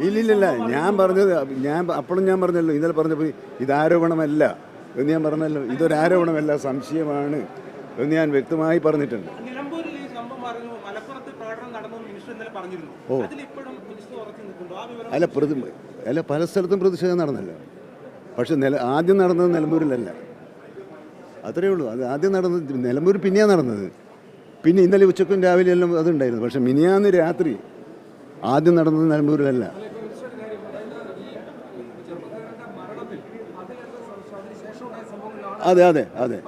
ഇല്ലില്ല, ഞാൻ പറഞ്ഞത് അപ്പോഴും ഞാൻ പറഞ്ഞല്ലോ, ഇന്നലെ പറഞ്ഞപ്പോൾ ഇത് ആരോപണമല്ല എന്ന് ഞാൻ പറഞ്ഞല്ലോ. ഇതൊരു ആരോപണമല്ല, സംശയമാണ് എന്ന് ഞാൻ വ്യക്തമായി പറഞ്ഞിട്ടുണ്ട്. ഓ അല്ല, പല സ്ഥലത്തും പ്രതിഷേധം നടന്നല്ലോ. പക്ഷെ ആദ്യം നടന്നത് നിലമ്പൂരിലല്ല, അത്രയേ ഉള്ളൂ. അത് ആദ്യം നടന്നത് നിലമ്പൂർ, പിന്നെയാണ് നടന്നത്. പിന്നെ ഇന്നലെ ഉച്ചക്കും രാവിലെ എല്ലാം അതുണ്ടായിരുന്നു. പക്ഷെ മിനിയാന്ന് രാത്രി ആദ്യം നടന്നത് നിലമ്പൂരിലല്ല. അതെ അതെ അതെ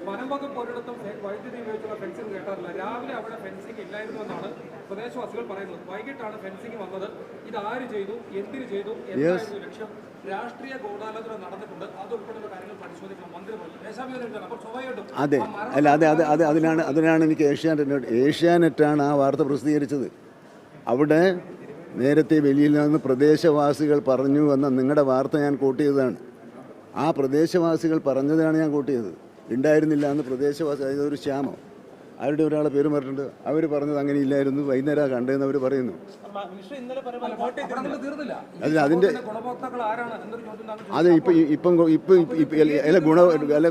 വനംവകുപ്പ് ഒരിടത്തും വൈദ്യുതി ഉപയോഗിച്ചുള്ള ഫെൻസിംഗ് കേട്ടാറില്ല. രാവിലെ അവിടെ ഫെൻസിംഗ് ഇല്ലായിരുന്നു എന്നാണ് പ്രദേശവാസികൾ പറയുന്നത്. വൈകിട്ടാണ് ഫെൻസിംഗ് വന്നത്. ഇത് ആര് ചെയ്തു, എന്തിനു ചെയ്തു, എന്തായിരുന്നു ലക്ഷ്യം? രാഷ്ട്രീയ ഗൂഢാലോചന നടന്നിട്ടുണ്ട്. അതുൾപ്പെടുന്ന കാര്യങ്ങൾ പരിശോധിക്കണം മന്ത്രി പറഞ്ഞു. അപ്പോൾ സ്വാഭാവികമായിട്ടും അതെ അല്ല അതെ അതെ അതെ അതിനാണ് എനിക്ക് ഏഷ്യാനെറ്റാണ് ആ വാർത്ത പ്രസിദ്ധീകരിച്ചത്. അവിടെ നേരത്തെ വെളിയിൽ നിന്ന് പ്രദേശവാസികൾ പറഞ്ഞു എന്ന നിങ്ങളുടെ വാർത്ത ഞാൻ കോട്ട് ചെയ്തതാണ്. ആ പ്രദേശവാസികൾ പറഞ്ഞതാണ് ഞാൻ കോട്ട് ചെയ്തത്. ഉണ്ടായിരുന്നില്ല എന്ന് പ്രദേശവാസി, അതായത് ഒരു ശ്യാമോ അവരുടെ ഒരാളെ പേര് പറഞ്ഞിട്ടുണ്ട്. അവർ പറഞ്ഞത് അങ്ങനെ ഇല്ലായിരുന്നു, വൈകുന്നേരം കണ്ടതെന്ന് അവർ പറയുന്നു. അതിൻ്റെ അതെ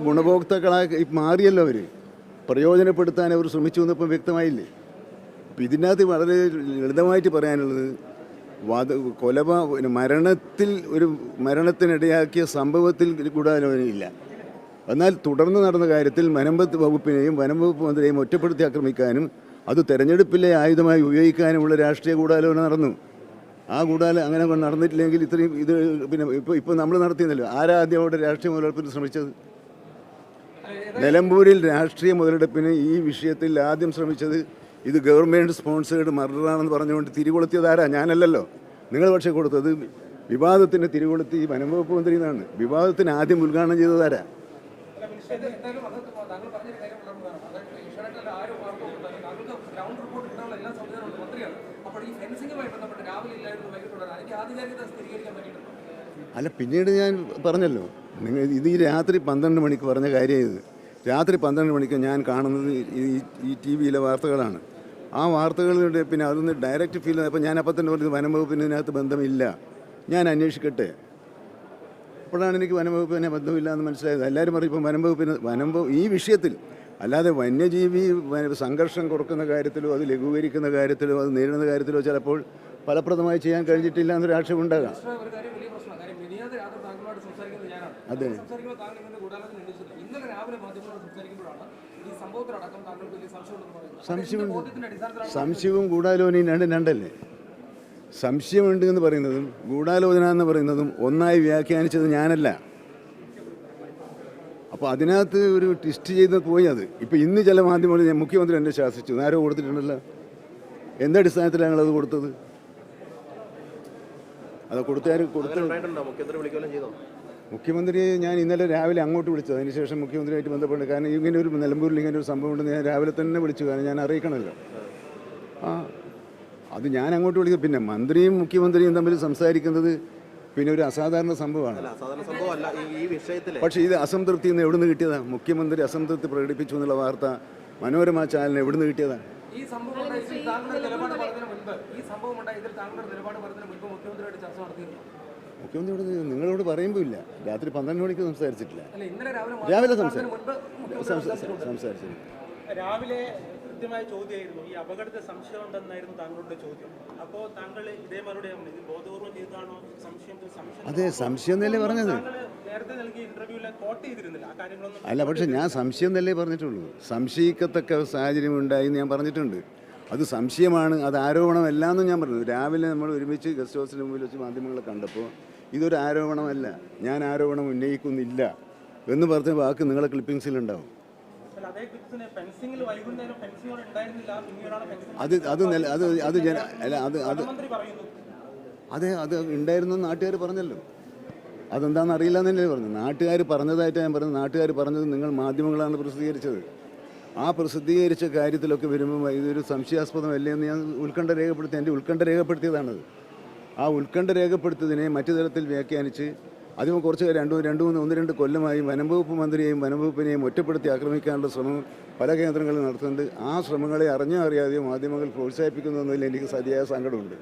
ഗുണഭോക്താക്കളായി മാറിയല്ലോ അവർ. പ്രയോജനപ്പെടുത്താൻ അവർ ശ്രമിച്ചു എന്നിപ്പം വ്യക്തമായില്ലേ. അപ്പം ഇതിനകത്ത് വളരെ ലളിതമായിട്ട് പറയാനുള്ളത്, മരണത്തിനിടയാക്കിയ സംഭവത്തിൽ ഗൂഢാലോചനയില്ല. എന്നാൽ തുടർന്ന് നടന്ന കാര്യത്തിൽ വനംവകുപ്പിനെയും വനംവകുപ്പ് മന്ത്രിയെയും ഒറ്റപ്പെടുത്തി ആക്രമിക്കാനും അത് തെരഞ്ഞെടുപ്പിലെ ആയുധമായി ഉപയോഗിക്കാനുമുള്ള രാഷ്ട്രീയ ഗൂഢാലോചന നടന്നു. ആ അങ്ങനെ നടന്നിട്ടില്ലെങ്കിൽ ഇത്രയും ഇത് പിന്നെ ഇപ്പോൾ നമ്മൾ നടത്തിയെന്നല്ലോ. ആരാദ്യം അവിടെ രാഷ്ട്രീയ മുതലെടുപ്പിന് ശ്രമിച്ചത്? നിലമ്പൂരിൽ രാഷ്ട്രീയ മുതലെടുപ്പിന് ഈ വിഷയത്തിൽ ആദ്യം ശ്രമിച്ചത് ഇത് ഗവൺമെൻറ് സ്പോൺസേഡ് മർഡറാണെന്ന് പറഞ്ഞുകൊണ്ട് തിരികൊളുത്തിയത് ആരാ? ഞാനല്ലല്ലോ. നിങ്ങൾ പക്ഷേ കൊടുത്തത് വിവാദത്തിന് തിരികൊളുത്തി വനംവകുപ്പ് മന്ത്രി എന്നാണ്. വിവാദത്തിന് ആദ്യം ഉദ്ഘാടനം ചെയ്തത് ആരാ? അല്ല, പിന്നീട് ഞാൻ പറഞ്ഞല്ലോ, ഇത് ഈ രാത്രി 12 മണിക്ക് പറഞ്ഞ കാര്യം. ഇത് രാത്രി 12 മണിക്ക് ഞാൻ കാണുന്നത് ഈ ടി വിയിലെ വാർത്തകളാണ്. ആ വാർത്തകളുടെ പിന്നെ അതൊന്ന് ഡയറക്റ്റ് ഫീൽ അപ്പോൾ ഞാൻ അപ്പം തന്നെ പറഞ്ഞത് വനംവകുപ്പിന് ഇതിനകത്ത് ബന്ധമില്ല, ഞാൻ അന്വേഷിക്കട്ടെ. അപ്പോഴാണ് എനിക്ക് വനംവകുപ്പിനെ ബന്ധമില്ല എന്ന് മനസ്സിലായത്. എല്ലാവരും പറയും ഇപ്പം വനംവകുപ്പ് ഈ വിഷയത്തിൽ, അല്ലാതെ വന്യജീവി സംഘർഷം കുറക്കുന്ന കാര്യത്തിലോ അത് ലഘൂകരിക്കുന്ന കാര്യത്തിലോ അത് നേരിടുന്ന കാര്യത്തിലോ ചിലപ്പോൾ ഫലപ്രദമായി ചെയ്യാൻ കഴിഞ്ഞിട്ടില്ല എന്നൊരു ആക്ഷേപം ഉണ്ടാകാം. അതെ, സംശയവും ഗൂഢാലോചനയും രണ്ടല്ലേ? സംശയമുണ്ട് എന്ന് പറയുന്നതും ഗൂഢാലോചന എന്ന് പറയുന്നതും ഒന്നായി വ്യാഖ്യാനിച്ചത് ഞാനല്ല. അപ്പോൾ അതിനകത്ത് ഒരു ട്വിസ്റ്റ് ചെയ്ത് പോയി. അത് ഇപ്പോൾ ഇന്ന് ചില മാധ്യമങ്ങൾ മുഖ്യമന്ത്രി എന്നെ ശാസിച്ചു, ആരോ കൊടുത്തിട്ടുണ്ടല്ലോ. എന്തടിസ്ഥാനത്തിലാണ് ഞങ്ങളത് കൊടുത്തത്? അത് മുഖ്യമന്ത്രിയെ ഞാൻ ഇന്നലെ രാവിലെ അങ്ങോട്ട് വിളിച്ചത്. അതിനുശേഷം മുഖ്യമന്ത്രിയായിട്ട് ബന്ധപ്പെട്ട്, കാരണം ഇങ്ങനെ ഒരു നിലമ്പൂരിൽ ഇങ്ങനെ ഒരു സംഭവം ഉണ്ടെന്ന് ഞാൻ രാവിലെ തന്നെ വിളിച്ചു. കാരണം ഞാൻ അറിയിക്കണമല്ലോ. അത് ഞാൻ അങ്ങോട്ട് വിളിക്കും. പിന്നെ മന്ത്രിയും മുഖ്യമന്ത്രിയും തമ്മിൽ സംസാരിക്കുന്നത് പിന്നെ ഒരു അസാധാരണ സംഭവമാണ്. പക്ഷേ ഇത് അസംതൃപ്തി എന്ന് എവിടുന്ന് കിട്ടിയതാണ്? മുഖ്യമന്ത്രി അസംതൃപ്തി പ്രകടിപ്പിച്ചു എന്നുള്ള വാർത്ത മനോരമ ചാനലിന് എവിടുന്ന് കിട്ടിയതാണ്? മുഖ്യമന്ത്രിയോട് നിങ്ങളോട് പറയുമ്പോൾ ഇല്ല. രാത്രി 12 മണിക്ക് സംസാരിച്ചിട്ടില്ല. രാവിലെ സംസാരിച്ചില്ല. രാവിലെ കൃത്യമായ ചോദ്യമായിരുന്നു, ഈ അപകടത്തെ സംശയം ഉണ്ടെന്നായിരുന്നു താങ്കളുടെ ചോദ്യം. അപ്പോൾ താങ്കൾ ഇതേ മറുപടി ബോധപൂർവം ചെയ്തതാണോ? അതെ, സംശയം എന്നല്ലേ പറഞ്ഞത്. നേരത്തെ നൽകിയ ഇന്റർവ്യൂവിൽ കോട്ട് ചെയ്തിരുന്നില്ല ആ കാര്യങ്ങളൊന്നും. അല്ല, പക്ഷെ ഞാൻ സംശയം എന്നല്ലേ പറഞ്ഞിട്ടുള്ളൂ. സംശയിക്കത്തക്ക സാഹചര്യം ഉണ്ടായി എന്ന് ഞാൻ പറഞ്ഞിട്ടുണ്ട്. അത് സംശയമാണ്, അത് ആരോപണമല്ല എന്നും ഞാൻ പറഞ്ഞു. രാവിലെ നമ്മൾ ഒരുമിച്ച് ഗസ്റ്റ് ഹൗസിന് മുമ്പിൽ വെച്ച് മാധ്യമങ്ങളെ കണ്ടപ്പോൾ ഇതൊരു ആരോപണമല്ല, ഞാൻ ആരോപണം ഉന്നയിക്കുന്നില്ല എന്ന് പറഞ്ഞ വാക്ക് നിങ്ങളെ ക്ലിപ്പിംഗ്സിലുണ്ടാവും. അത് ഉണ്ടായിരുന്നു നാട്ടുകാർ പറഞ്ഞല്ലോ. അതെന്താണെന്ന് അറിയില്ല എന്നല്ലേ പറഞ്ഞു. നാട്ടുകാർ പറഞ്ഞതായിട്ട് ഞാൻ പറഞ്ഞത്. നാട്ടുകാർ പറഞ്ഞത് നിങ്ങൾ മാധ്യമങ്ങളാണ് പ്രസിദ്ധീകരിച്ചത്. ആ പ്രസിദ്ധീകരിച്ച കാര്യത്തിലൊക്കെ വരുമ്പോൾ ഇതൊരു സംശയാസ്പദമല്ലേ എന്ന് ഞാൻ എൻ്റെ ഉത്കണ്ഠ രേഖപ്പെടുത്തിയതാണത്. ആ ഉത്കണ്ഠ രേഖപ്പെടുത്തിയതിനെ മറ്റു തരത്തിൽ വ്യാഖ്യാനിച്ച് ആദ്യം കുറച്ച് ഒന്ന് രണ്ട് കൊല്ലമായി വനംവകുപ്പ് മന്ത്രിയെയും വനംവകുപ്പിനെയും ഒറ്റപ്പെടുത്തി ആക്രമിക്കാനുള്ള ശ്രമം പല കേന്ദ്രങ്ങളിൽ നടത്തുന്നുണ്ട്. ആ ശ്രമങ്ങളെ അറിഞ്ഞോ അറിയാതെയോ മാധ്യമങ്ങൾ പ്രോത്സാഹിപ്പിക്കുന്നു എന്നതിൽ എനിക്ക് അതിയായ സങ്കടമുണ്ട്.